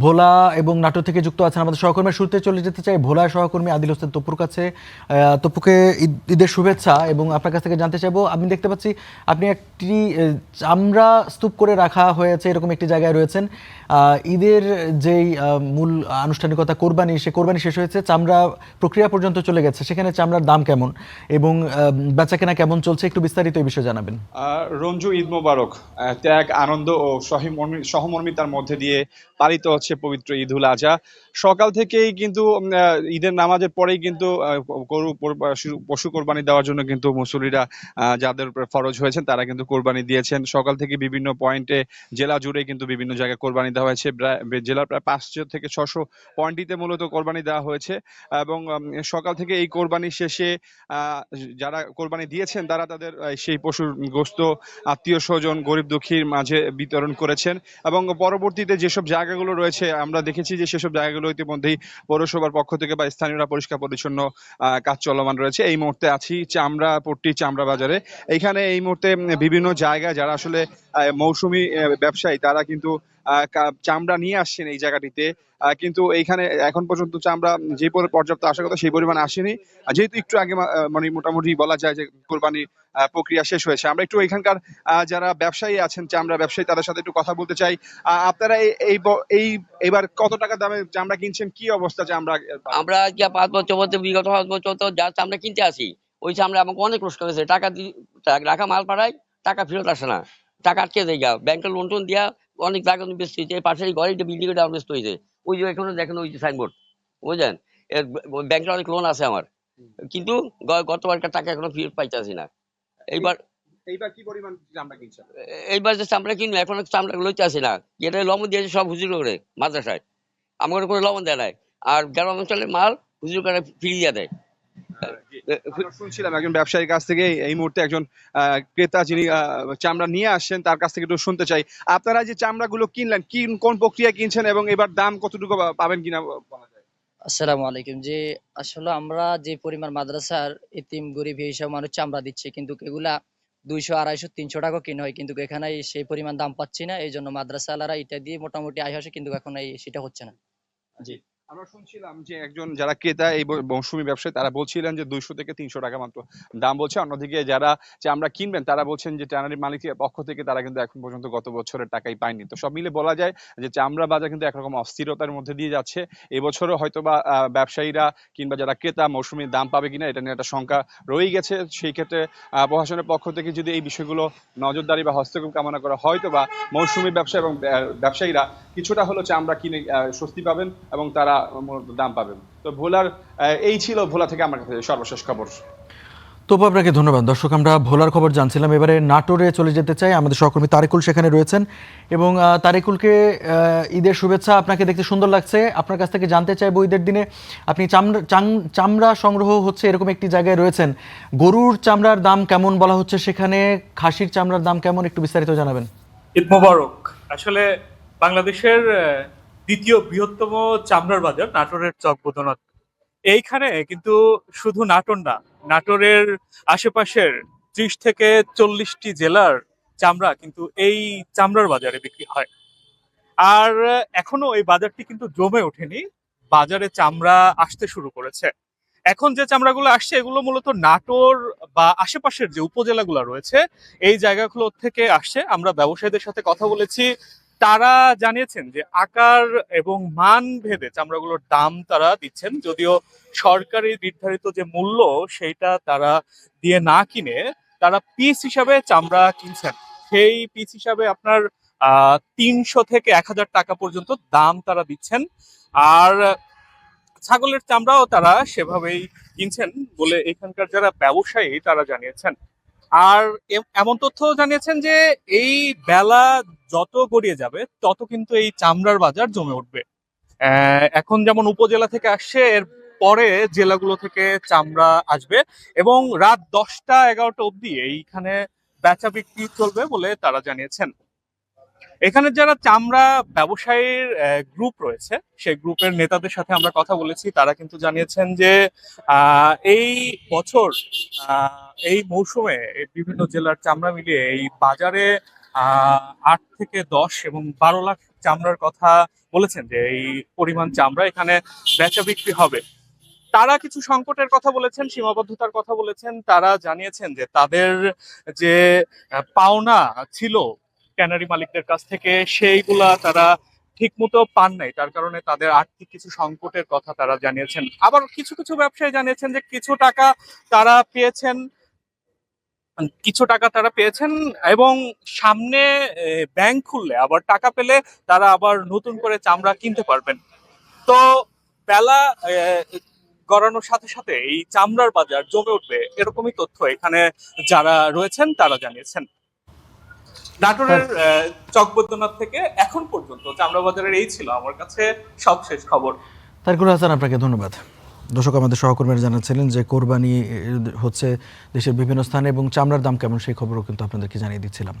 ভোলা এবং নাটোর থেকে যুক্ত আছেন আমাদের সহকর্মী। শুরুতে চলে যেতে চাই ভোলা সহকর্মী আদিল হোসেন তপুর কাছে। তপুকে ঈদের শুভেচ্ছা, এবং আপনার কাছ থেকে জানতে চাইবো, আমি দেখতে পাচ্ছি আপনি একটি চামড়া স্তূপ করে রাখা হয়েছে এরকম একটি জায়গায় রয়েছেন। ঈদের যেই মূল আনুষ্ঠানিকতা কোরবানি, সে কোরবানি শেষ হয়েছে, চামড়া প্রক্রিয়া পর্যন্ত চলে গেছে, সেখানে চামড়ার দাম কেমন এবং বেচাকেনা কেমন চলছে, একটু বিস্তারিত এই বিষয়ে জানাবেন। রঞ্জু, ঈদ মোবারক। ত্যাগ, আনন্দ ও সহমর্মিতার মধ্যে দিয়ে পালিত হচ্ছে পবিত্র ঈদ উল আজহা। সকাল থেকেই কিন্তু ঈদের নামাজের পরেই কিন্তু পশু কোরবানি দেওয়ার জন্য কিন্তু মুসল্লিরা যাদের উপর ফরজ হয়েছেন তারা কিন্তু কোরবানি দিয়েছেন। সকাল থেকে বিভিন্ন পয়েন্টে জেলা জুড়ে কিন্তু বিভিন্ন জায়গায় কোরবানি দেওয়া হয়েছে। জেলার প্রায় 500 থেকে 600 পয়েন্টটিতে মূলত কোরবানি দেওয়া হয়েছে। এবং সকাল থেকে এই কোরবানি শেষে যারা কোরবানি দিয়েছেন তারা তাদের সেই পশুর গোশত আত্মীয় স্বজন, গরিব দুঃখীর মাঝে বিতরণ করেছেন। এবং পরবর্তীতে যেসব জায়গাগুলো রয়েছে আমরা দেখেছি যে সেসব জায়গাগুলো ইতিমধ্যেই পৌরসভার পক্ষ থেকে বা স্থানীয়রা পরিষ্কার পরিচ্ছন্ন কাজ চলমান রয়েছে। এই মুহূর্তে আছি চামড়াপট্টি চামড়া বাজারে। এখানে এই মুহূর্তে বিভিন্ন জায়গায় যারা আসলে মৌসুমী ব্যবসায়ী তারা কিন্তু চামড়া নিয়ে আসছেন এই জায়গাটিতে। কিন্তু এইখানে এখন পর্যন্ত চামড়া যে পর্যাপ্ত আসার কথা সেই পরিমাণ আসেনি, যেহেতু একটু আগে মানে মোটামুটি বলা যায় যে কোরবানি প্রক্রিয়া শেষ হয়েছে। আমরা একটু এখানকার যারা ব্যবসায়ী আছেন, চামড়া ব্যবসায়ী, তাদের সাথে একটু কথা বলতে চাই। আপনারা এই এবার কত টাকা দামে চামড়া কিনছেন, কি অবস্থা চামড়া? আমরা আজকে 5 বছর বলতে বিগত 5 বছর তো যা চামড়া কিনতে আসি, ওই চামড়া আমাকে অনেক কষ্ট করেছে। টাকা রাখা মাল পাড়ায়, টাকা ফেরত আসে না, টাকা আটকে দেয় গা। ব্যাংকের লোন টোন দিয়া অনেক টাকা ব্যস্ত হয়েছে। পাশের ঘরে বিল্ডিং এর ব্যস্ত হয়েছে। ওই যে এখানে দেখেন ওই যে সাইনবোর্ড, বুঝলেন, ব্যাংকের অনেক লোন আছে আমার, কিন্তু গতবারকার টাকা এখনো ফেরত পাইতেছি না। এইবার এইবার কি পরিমাণ চামড়া কিনছেন? এইবার যে চামড়া কিনবো এখন চামড়া লইতে আসে না। যেটা লবণ দিয়েছে সব হুজুর করে মাদ্রাসায়, আমার কোনো লবণ দেয় নাই। আর গ্রাম অঞ্চলের মাল হুজুর করে ফিরিয়ে দেয়। আমরা শুনছিলাম একজন ব্যবসায়ীর কাছ থেকে, এই মুহূর্তে একজন ক্রেতা যিনি চামড়া নিয়ে আসছেন তার কাছ থেকে একটু শুনতে চাই। আপনারা যে চামড়াগুলো কিনলেন, কোন প্রক্রিয়া কিনছেন এবং এবার দাম কতটুকু পাবেন কিনা বলা যায়? আসসালামু আলাইকুম। যে আসলে আমরা যে পরিমাণ মাদ্রাসার এতিম গরিব এইসব মানুষ চামড়া দিচ্ছে, কিন্তু এগুলা 200, 250, 300 টাকা কিনে হয়, কিন্তু এখানে সেই পরিমাণ দাম পাচ্ছি না। এই জন্য মাদ্রাসা আলারা এটা দিয়ে মোটামুটি আয় আসে, কিন্তু এখন সেটা হচ্ছে না। জি, আমরা শুনছিলাম যে একজন যারা ক্রেতা এই মৌসুমী ব্যবসায়ী তারা বলছিলেন যে 200 থেকে 300 টাকা মাত্র দাম বলছে। অন্যদিকে যারা চামড়া কিনবেন তারা বলছেন যে ট্যানারি মালিকের পক্ষ থেকে তারা কিন্তু এখন পর্যন্ত গত বছরের টাকাই পায়নি। তো সব মিলে বলা যায় যে চামড়া বাজার কিন্তু একরকম অস্থিরতার মধ্যে দিয়ে যাচ্ছে। এবছরও হয়তোবা ব্যবসায়ীরা কিংবা যারা ক্রেতা মৌসুমী দাম পাবে কিনা এটা নিয়ে একটা শঙ্কা রয়েই গেছে। সেই ক্ষেত্রে প্রশাসনের পক্ষ থেকে যদি এই বিষয়গুলো নজরদারি বা হস্তক্ষেপ কামনা করা, হয়তোবা মৌসুমী ব্যবসা এবং ব্যবসায়ীরা কিছুটা হলো চামড়া কিনে স্বস্তি পাবেন এবং তারা মূলত দাম পাবেন। তো ভোলার এই ছিল ভোলা থেকে আমার কাছে সর্বশেষ খবর। তবু আপনাকে ধন্যবাদ। দর্শক, আমরা ভোলার খবর জানছিলাম। এবারে নাটোরে চলে যেতে চাই, আমাদের সহকর্মী তারিকুল সেখানে রয়েছেন। এবং তারিকুলকে ঈদের শুভেচ্ছা। আপনাকে দেখতে সুন্দর লাগছে, আপনার কাছ থেকে জানতে চাইবো, ঈদের দিনে আপনি চামড়া সংগ্রহ হচ্ছে এরকম একটি জায়গায় রয়েছেন, গরুর চামড়ার দাম কেমন বলা হচ্ছে সেখানে, খাসির চামড়ার দাম কেমন, একটু বিস্তারিত জানাবেন। ঈদ মোবারক। আসলে বাংলাদেশের দ্বিতীয় বৃহত্তম চামড়ার বাজার নাটোরের চকবোধনাথ। এইখানে কিন্তু শুধু নাটোর না, নাটোরের আশেপাশের 30 থেকে 40টি জেলার চামড়া কিন্তু এই চামড়ার বাজারে বিক্রি হয়। আর এখনো এই বাজারটি কিন্তু জমে ওঠেনি, বাজারে চামড়া আসতে শুরু করেছে। এখন যে চামড়াগুলো আসছে এগুলো মূলত নাটোর বা আশেপাশের যে উপজেলাগুলো রয়েছে এই জায়গাগুলো থেকে আসছে। আমরা ব্যবসায়ীদের সাথে কথা বলেছি, তারা জানিয়েছেন যে আকার এবং মান ভেদে চামড়াগুলোর দাম তারা দিচ্ছেন, যদিও সরকারি নির্ধারিত যে মূল্য সেইটা তারা দিয়ে না কিনে তারা পিস হিসাবে চামড়া কিনছেন। সেই পিস হিসাবে আপনার 300 থেকে 1000 টাকা পর্যন্ত দাম তারা দিচ্ছেন। আর ছাগলের চামড়াও তারা সেভাবেই কিনছেন বলে এখানকার যারা ব্যবসায়ী তারা জানিয়েছেন। আর এমন তথ্য জানিয়েছেন যে এই বেলা যত গড়িয়ে যাবে তত কিন্তু এই চামড়ার বাজার জমে উঠবে। এখন যেমন উপজেলা থেকে আসছে, এর পরে জেলাগুলো থেকে চামড়া আসবে এবং রাত 10টা 11টা অবধি এইখানে বেচা বিক্রি চলবে বলে তারা জানিয়েছেন। এখানে যারা চামড়া ব্যবসায়ীর গ্রুপ রয়েছে সেই গ্রুপের নেতাদের সাথে আমরা কথা বলেছি, তারা কিন্তু জানিয়েছেন যে এই বছর এই মৌসুমে বিভিন্ন জেলার চামড়া মিলিয়ে এই বাজারে 8 থেকে 10 এবং 12 লাখ চামড়ার কথা বলেছেন, যে এই পরিমাণ চামড়া এখানে বেচা বিক্রি হবে। তারা কিছু সংকটের কথা বলেছেন, সীমাবদ্ধতার কথা বলেছেন। তারা জানিয়েছেন যে তাদের যে পাওনা ছিল ট্যানারি মালিকদের কাছ থেকে, সেইগুলা তারা ঠিক মতো পান নাই, তার কারণে তাদের আর্থিক কিছু সংকটের কথা তারা জানিয়েছেন। আবার কিছু কিছু ব্যবসায়ী জানিয়েছেন যে কিছু টাকা তারা পেয়েছেন এবং সামনে ব্যাংক খুললে আবার টাকা পেলে তারা আবার নতুন করে চামড়া কিনতে পারবেন। তো বেলা গড়ানোর সাথে সাথে এই চামড়ার বাজার জমে উঠবে, এরকমই তথ্য এখানে যারা রয়েছেন তারা জানিয়েছেন। নাটোরের চকবদ্যনাথ থেকে এখন পর্যন্ত চামড়া বাজারের এই ছিল আমার কাছে সবশেষ খবর। তারিকুল হাসান, আপনাকে ধন্যবাদ। দর্শক, আমাদের সহকর্মীরা জানাচ্ছিলেন যে কোরবানি হচ্ছে দেশের বিভিন্ন স্থানে এবং চামড়ার দাম কেমন সেই খবরও কিন্তু আপনাদেরকে জানিয়ে দিচ্ছিলাম।